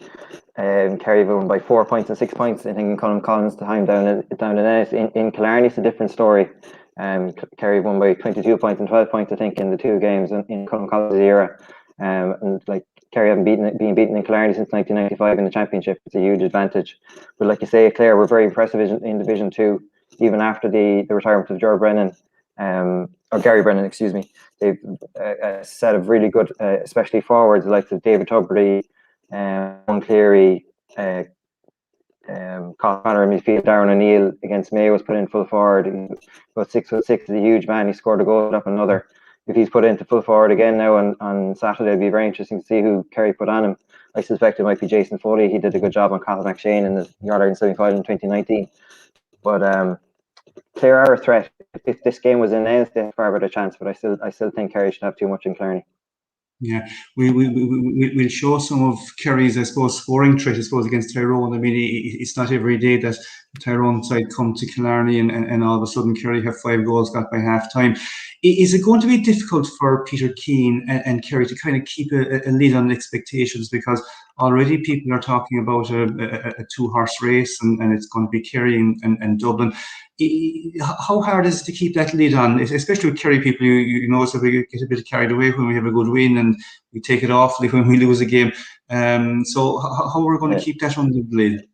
S16: Kerry won by 4 points and 6 points. I think in Colm Collins' time down in Ennis. In Killarney, it's a different story. Kerry won by 22 points and 12 points, I think, in the 2 games in Colm Collins' era. And like Kerry haven't been beaten in Killarney since 1995 in the championship. It's a huge advantage. But like you say, Clare were very impressive in Division 2, even after the retirement of Joe Brennan. Or Gary Brennan, excuse me. They've a set of really good, especially forwards, like David Tubridy, Cleary, Conor in midfield. Darren O'Neill against Mayo was put in full forward. About 6'6", is a huge man. He scored a goal up another. If he's put into full forward again now on Saturday, it'd be very interesting to see who Kerry put on him. I suspect it might be Jason Foley. He did a good job on Cathal McShane in the All-Ireland semi-final in 2019. But Clare are a threat. If this game was in Ennis, they have far better chance. But I still think Kerry should have too much in Killarney.
S1: Yeah, we'll show some of Kerry's, I suppose, scoring threat, I suppose, against Tyrone. I mean, it's not every day that the Tyrone side come to Killarney and all of a sudden Kerry have 5 goals got by half time. Is it going to be difficult for Peter Keane and Kerry to kind of keep a lid on expectations, because already people are talking about a 2-horse race and it's going to be Kerry and Dublin. How hard is it to keep that lid on, especially with Kerry people? You know, so we get a bit carried away when we have a good win and we take it off when we lose a game. So how are we going to keep that under the lid?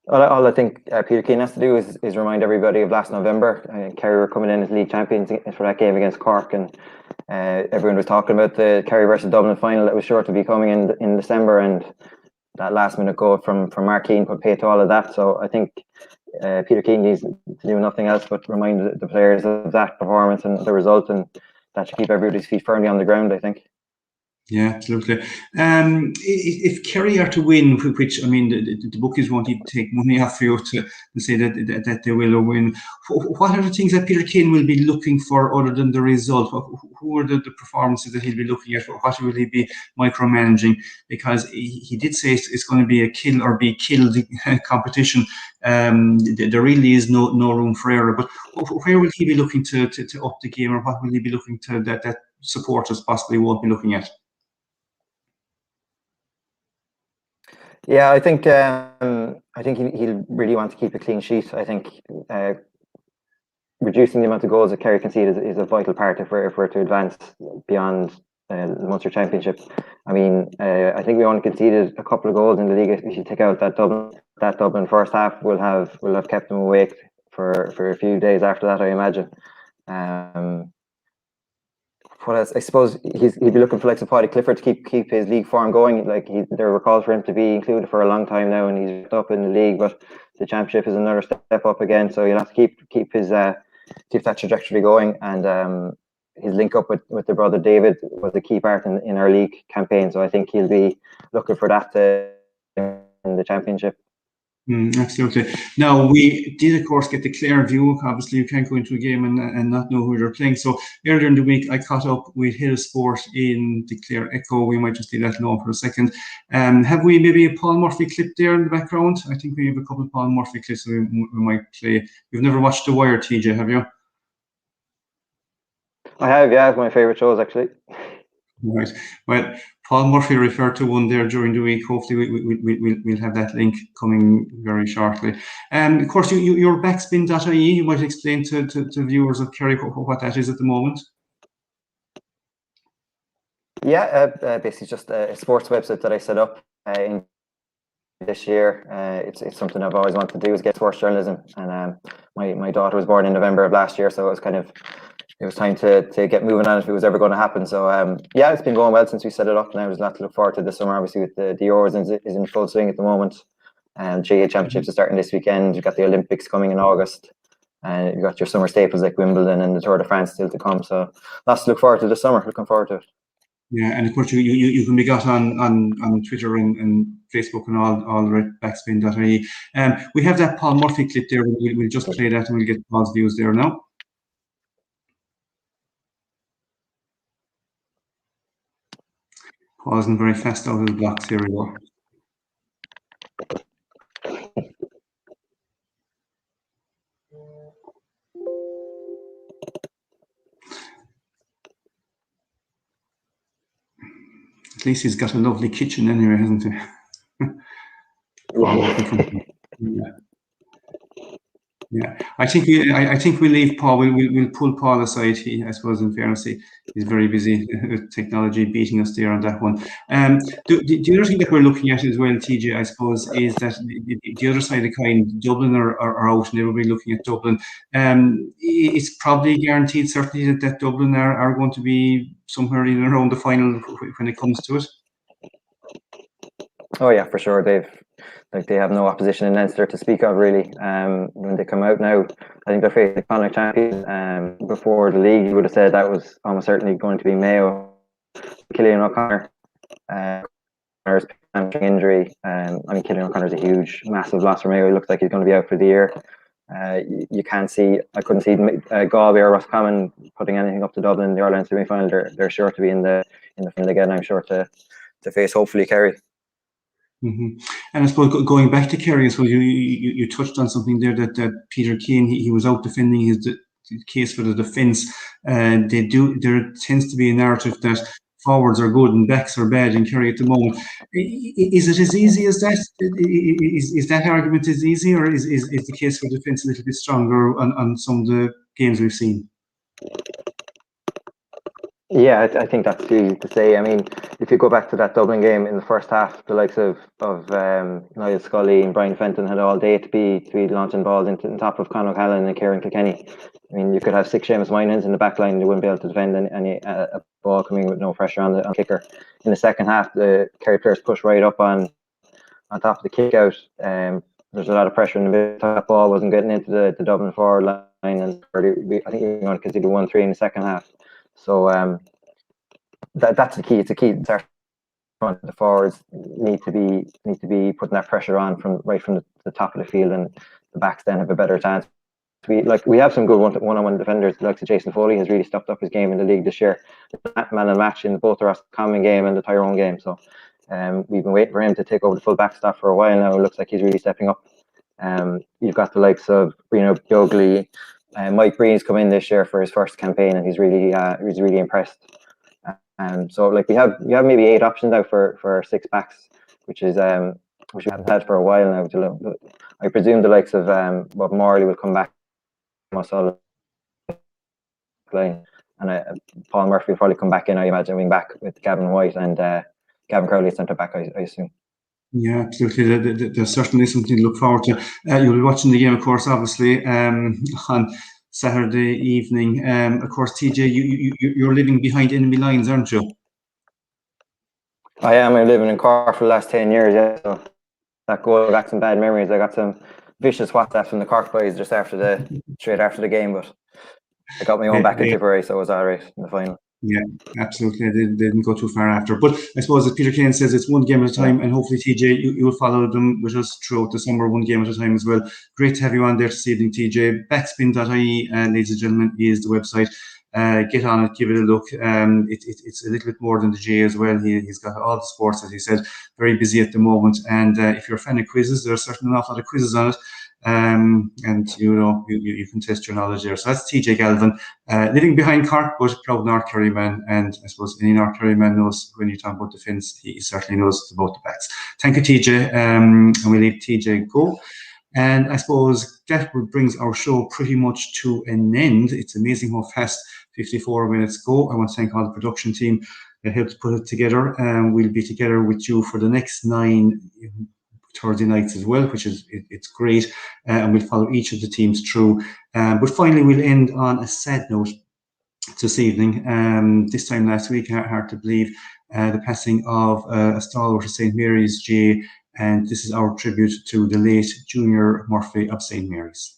S16: All I think Peter Keane has to do is remind everybody of last November. Kerry were coming in as league champions for that game against Cork, and everyone was talking about the Kerry versus Dublin final that was sure to be coming in December, and that last minute goal from Mark Keane put pay to all of that. So I think Peter Keane needs to do nothing else but remind the players of that performance and the result, and that should keep everybody's feet firmly on the ground, I think.
S1: Yeah, absolutely. If Kerry are to win, which I mean, the bookies won't even take money off you to say that they will win, what are the things that Peter Keane will be looking for other than the result? Who are the performances that he'll be looking at? What will he be micromanaging? Because he did say it's going to be a kill or be killed competition. There really is no room for error. But where will he be looking to up the game, or what will he be looking to that supporters possibly won't be looking at?
S16: Yeah, I think he'll really want to keep a clean sheet. I think reducing the amount of goals that Kerry concede is a vital part if we're to advance beyond the Munster Championship. I mean, I think we only conceded a couple of goals in the league. If you take out that Dublin first half, we'll have kept them awake for a few days after that, I imagine. What else? I suppose he'd be looking for like Paddy Clifford to keep his league form going. Like there were calls for him to be included for a long time now, and he's up in the league. But the championship is another step up again, so you'll have to keep that trajectory going. And his link up with the brother David was a key part in our league campaign. So I think he'll be looking for that in the championship.
S1: Absolutely. Now, we did, of course, get the Clare view. Obviously, you can't go into a game and not know who they're playing. So earlier in the week, I caught up with Hill Sport in the Clare Echo. We might just leave that alone for a second. Have we maybe a Paul Murphy clip there in the background? I think we have a couple of Paul Murphy clips we might play. You've never watched The Wire, TJ, have you?
S16: I have, yeah. It's my favourite shows, actually.
S1: Right. Well, Paul Murphy referred to one there during the week. Hopefully, we'll have that link coming very shortly. Of course, your backspin.ie, you might explain to viewers of Kerry what that is at the moment.
S16: Yeah, basically just a sports website that I set up this year. It's something I've always wanted to do, is get sports journalism, and my daughter was born in November of last year, so it was time to get moving on if it was ever going to happen. So yeah, it's been going well since we set it up. Now there's a lot to look forward to this summer. Obviously, with the Euros is in full swing at the moment. GAA Championships are starting this weekend. You've got the Olympics coming in August, and you've got your summer staples like Wimbledon and the Tour de France still to come. So lots to look forward to this summer. Looking forward to it.
S1: Yeah, and of course you can be got on Twitter and Facebook and all right, backspin.ie. We have that Paul Murphy clip there. We'll just play that and we'll get Paul's views there now. Paul isn't very fast out of the blocks. Here we go. At least he's got a lovely kitchen anyway, hasn't he? Yeah. I think we leave Paul. We'll pull Paul aside. I suppose, in fairness, he's very busy with technology, beating us there on that one. The other thing that we're looking at as well, TJ, I suppose, is that the other side of the coin, Dublin are out, and everybody looking at Dublin. It's probably guaranteed, certainly, that Dublin are going to be somewhere in and around the final when it comes to it.
S16: Oh yeah, for sure. They have no opposition in Leinster to speak of, really. When they come out now, I think they're facing the Connacht champions. Before the league, you would have said that was almost certainly going to be Mayo. Cillian O'Connor, O'Connor's hamstring injury. Cillian O'Connor's a huge, massive loss for Mayo. It looks like he's going to be out for the year. You can't see. I couldn't see Galway or Roscommon putting anything up to Dublin in the All-Ireland semi-final. They're sure to be in the final again. I'm sure to face hopefully Kerry.
S1: Mm-hmm. And I suppose going back to Kerry, so you touched on something there that Peter Keane he was out defending his case for the defence. There tends to be a narrative that forwards are good and backs are bad in Kerry at the moment. Is it as easy as that? Is that argument as easy, or is the case for defence a little bit stronger on some of the games we've seen?
S16: Yeah, I think that's easy to say. I mean, if you go back to that Dublin game in the first half, the likes of Niall Scully and Brian Fenton had all day to be launching balls into the top of Conor Callan and Kieran Kilkenny. I mean, you could have 6 Seamus Moynans in the back line, they wouldn't be able to defend any a ball coming with no pressure on the kicker. In the second half, the Kerry players pushed right up on top of the kick out. There's a lot of pressure in the middle. That ball wasn't getting into the Dublin forward line, and I think you're going to concede 1-3 in the second half. So that's the key. It's a key. The forwards need to be putting that pressure on from the top of the field, and the backs then have a better chance. We have some good one-on-one defenders. The likes of Jason Foley has really stepped up his game in the league this year. Man and match in both the Roscommon game and the Tyrone game. So we've been waiting for him to take over the full back staff for a while now. It looks like he's really stepping up. You've got the likes of Biogley. Mike Breen's come in this year for his first campaign, and he's really impressed. So we have maybe 8 options out for 6 backs, which we haven't had for a while now. I presume the likes of Bob Morley will come back, playing, and Paul Murphy will probably come back in. I imagine wing back with Gavin White and Gavin Crowley at centre back. I assume.
S1: Yeah, absolutely. There's certainly something to look forward to. You'll be watching the game, of course, obviously, on Saturday evening. Of course, TJ, you're living behind enemy lines, aren't you?
S16: I am. I'm living in Cork for the last 10 years, yeah. So that goal, I got some bad memories. I got some vicious WhatsApps from the Cork boys just straight after the game, but I got my own back in Tipperary, so it was all right in the final.
S1: Yeah, absolutely. They didn't go too far after. But I suppose, as Peter Kane says, it's one game at a time, and hopefully, TJ, you will follow them with us throughout the summer, one game at a time as well. Great to have you on there this evening, TJ. Backspin.ie, ladies and gentlemen, is the website. Get on it, give it a look. It's a little bit more than the GAA as well. He's got all the sports, as he said, very busy at the moment. And if you're a fan of quizzes, there are certainly an awful lot of quizzes on it. And you can test your knowledge there. So that's TJ Galvin, living behind Cork, but proud North Kerry man. And I suppose any North Kerry man knows when you talk about defence, he certainly knows about the backs. Thank you, TJ. And we leave TJ go. And I suppose that brings our show pretty much to an end. It's amazing how fast 54 minutes go. I want to thank all the production team that helped put it together. We'll be together with you for the next 9 Thursday nights as well, which is it's great, and we'll follow each of the teams through. But finally, we'll end on a sad note this evening. This time last week, hard to believe, the passing of a stalwart of St. Mary's, Jay, and this is our tribute to the late Junior Murphy of St. Mary's.